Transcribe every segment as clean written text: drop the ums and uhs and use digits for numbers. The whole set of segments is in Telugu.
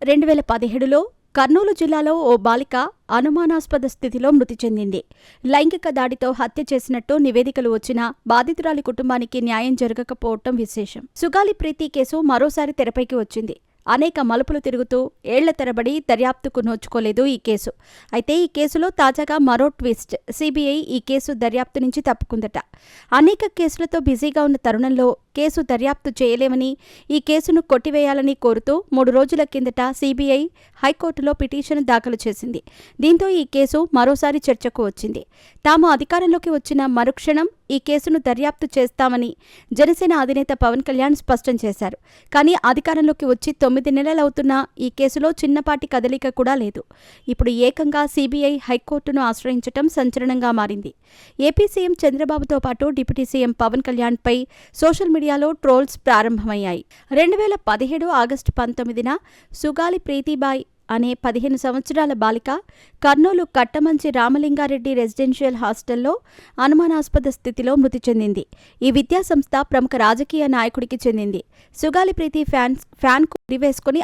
2017లో కర్నూలు జిల్లాలో ఓ బాలిక అనుమానాస్పద స్థితిలో మృతి చెందింది. లైంగిక దాడితో హత్య చేసినట్టు నివేదికలు వచ్చినా బాధితురాలి కుటుంబానికి న్యాయం జరగకపోవటం విశేషం. సుగాలి ప్రీతి కేసు మరోసారి తెరపైకి వచ్చింది. అనేక మలుపులు తిరుగుతూ ఏళ్ల తరబడి దర్యాప్తుకు నోచుకోలేదు ఈ కేసు. అయితే ఈ కేసులో తాజాగా మరో ట్విస్ట్. సిబిఐ ఈ కేసు దర్యాప్తు నుంచి తప్పుకుందట. అనేక కేసులతో బిజీగా ఉన్న తరుణంలో కేసు దర్యాప్తు చేయలేమని, ఈ కేసును కొట్టివేయాలని కోరుతూ 3 రోజుల కిందట సిబిఐ హైకోర్టులో పిటిషన్ దాఖలు చేసింది. దీంతో ఈ కేసు మరోసారి చర్చకు వచ్చింది. తాము అధికారంలోకి వచ్చిన మరుక్షణం ఈ కేసును దర్యాప్తు చేస్తామని జనసేన అధినేత పవన్ కళ్యాణ్ స్పష్టం చేశారు. కానీ అధికారంలోకి వచ్చి 9 నెలలవుతున్నా ఈ కేసులో చిన్నపాటి కదలిక కూడా లేదు. ఇప్పుడు ఏకంగా సిబిఐ హైకోర్టును ఆశ్రయించటం సంచలనంగా మారింది. ఏపీ సీఎం చంద్రబాబుతో పాటు డిప్యూటీ సీఎం పవన్ కళ్యాణ్పై సోషల్ మీడియాలో ట్రోల్స్ ప్రారంభమయ్యాయి. 2017 ఆగస్టు 19న సుగాలి ప్రీతిబాయ్ అనే 15 సంవత్సరాల బాలిక కర్నూలు కట్టమంచి రామలింగారెడ్డి రెసిడెన్షియల్ హాస్టల్లో అనుమానాస్పద స్థితిలో మృతి చెందింది. ఈ విద్యాసంస్థ ప్రముఖ రాజకీయ నాయకుడికి చెందింది. సుగాలి ప్రీతి ఫ్యాన్కు ఉరివేసుకుని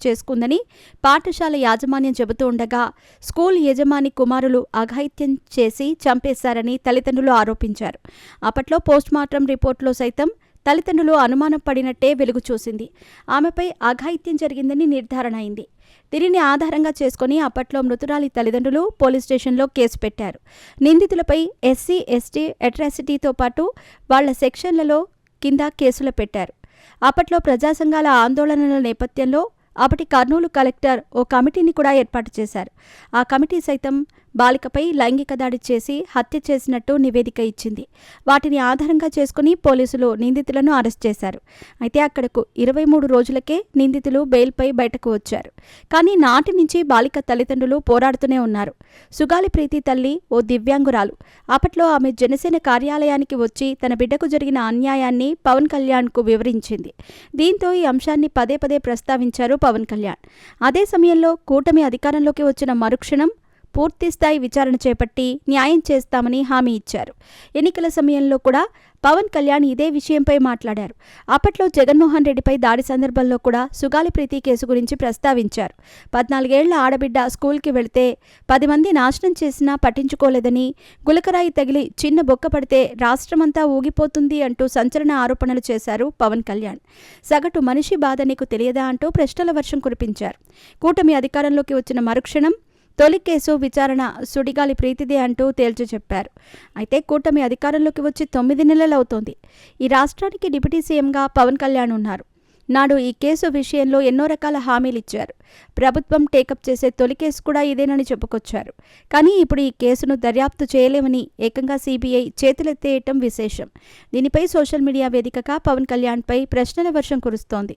చేసుకుందని పాఠశాల యాజమాన్యం చెబుతూ ఉండగా స్కూల్ యజమాని కుమారులు అఘాయిత్యం చేసి చంపేశారని తల్లిదండ్రులు ఆరోపించారు. అప్పట్లో పోస్టుమార్టం రిపోర్టులో సైతం తల్లిదండ్రులు అనుమానం పడినట్టే వెలుగు చూసింది. ఆమెపై అఘాయిత్యం జరిగిందని నిర్ధారణ అయింది. దీనిని ఆధారంగా చేసుకుని అప్పట్లో మృతురాలి తల్లిదండ్రులు పోలీస్ స్టేషన్లో కేసు పెట్టారు. నిందితులపై ఎస్సీ, ఎస్టీ అట్రాసిటీతో పాటు వాళ్ల సెక్షన్లలో కింద కేసులు పెట్టారు. అప్పట్లో ప్రజా సంఘాల ఆందోళనల నేపథ్యంలో అప్పటి కర్నూలు కలెక్టర్ ఓ కమిటీని కూడా ఏర్పాటు చేశారు. ఆ కమిటీ సైతం బాలికపై లైంగిక దాడి చేసి హత్య చేసినట్టు నివేదిక ఇచ్చింది. వాటిని ఆధారంగా చేసుకుని పోలీసులు నిందితులను అరెస్ట్ చేశారు. అయితే అక్కడకు 23 రోజులకే నిందితులు బెయిల్పై బయటకు వచ్చారు. కానీ నాటి నుంచి బాలిక తల్లిదండ్రులు పోరాడుతూనే ఉన్నారు. సుగాలి ప్రీతి తల్లి ఓ దివ్యాంగురాలు. అప్పట్లో ఆమె జనసేన కార్యాలయానికి వచ్చి తన బిడ్డకు జరిగిన అన్యాయాన్ని పవన్ కళ్యాణ్కు వివరించింది. దీంతో ఈ అంశాన్ని పదే పదే ప్రస్తావించారు పవన్ కళ్యాణ్. అదే సమయంలో కూటమి అధికారంలోకి వచ్చిన మరుక్షణం పూర్తిస్థాయి విచారణ చేపట్టి న్యాయం చేస్తామని హామీ ఇచ్చారు. ఎన్నికల సమయంలో కూడా పవన్ కళ్యాణ్ ఇదే విషయంపై మాట్లాడారు. అప్పట్లో జగన్మోహన్ రెడ్డిపై దాడి సందర్భంలో కూడా సుగాలి ప్రీతి కేసు గురించి ప్రస్తావించారు. 14 ఏళ్ల ఆడబిడ్డ స్కూల్కి వెళితే 10 మంది నాశనం చేసినా పట్టించుకోలేదని, గులకరాయి తగిలి చిన్న బొక్క పడితే రాష్ట్రమంతా ఊగిపోతుంది అంటూ సంచలన ఆరోపణలు చేశారు పవన్ కళ్యాణ్. సగటు మనిషి బాధ నీకు తెలియదా అంటూ ప్రశ్నల వర్షం కురిపించారు. కూటమి అధికారంలోకి వచ్చిన మరుక్షణం తొలి కేసు విచారణ సుడిగాలి ప్రీతిదే అంటూ తేల్చి చెప్పారు. అయితే కూటమి అధికారంలోకి వచ్చి 9 నెలలవుతోంది. ఈ రాష్ట్రానికి డిప్యూటీ సీఎంగా పవన్ కళ్యాణ్ ఉన్నారు. నాడు ఈ కేసు విషయంలో ఎన్నో రకాల హామీలిచ్చారు. ప్రభుత్వం టేకప్ చేసే తొలి కేసు కూడా ఇదేనని చెప్పుకొచ్చారు. కానీ ఇప్పుడు ఈ కేసును దర్యాప్తు చేయలేమని ఏకంగా సిబిఐ చేతులెత్తేయటం విశేషం. దీనిపై సోషల్ మీడియా వేదికగా పవన్ కళ్యాణ్పై ప్రశ్నల వర్షం కురుస్తోంది.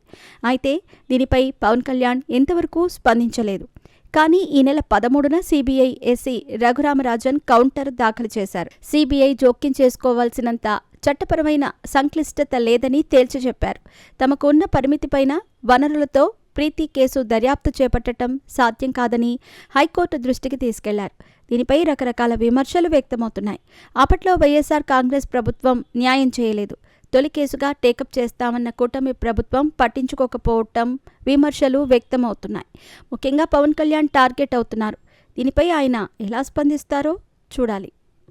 అయితే దీనిపై పవన్ కళ్యాణ్ ఎంతవరకు స్పందించలేదు. కానీ ఈ నెల 13న సిబిఐ ఎస్సీ రఘురామరాజన్ కౌంటర్ దాఖలు చేశారు. సిబిఐ జోక్యం చేసుకోవాల్సినంత చట్టపరమైన సంక్లిష్టత లేదని తేల్చి చెప్పారు. తమకు ఉన్న పరిమితిపైన వనరులతో ప్రీతి కేసు దర్యాప్తు చేపట్టడం సాధ్యం కాదని హైకోర్టు దృష్టికి తీసుకెళ్లారు. దీనిపై రకరకాల విమర్శలు వ్యక్తమవుతున్నాయి. అప్పట్లో వైఎస్ఆర్ కాంగ్రెస్ ప్రభుత్వం న్యాయం చేయలేదు. తొలి కేసుగా టేకప్ చేస్తామన్న కూటమి ప్రభుత్వం పట్టించుకోకపోవటం విమర్శలు వ్యక్తమవుతున్నాయి. ముఖ్యంగా పవన్ కళ్యాణ్ టార్గెట్ అవుతున్నారు. దీనిపై ఆయన ఎలా స్పందిస్తారో చూడాలి.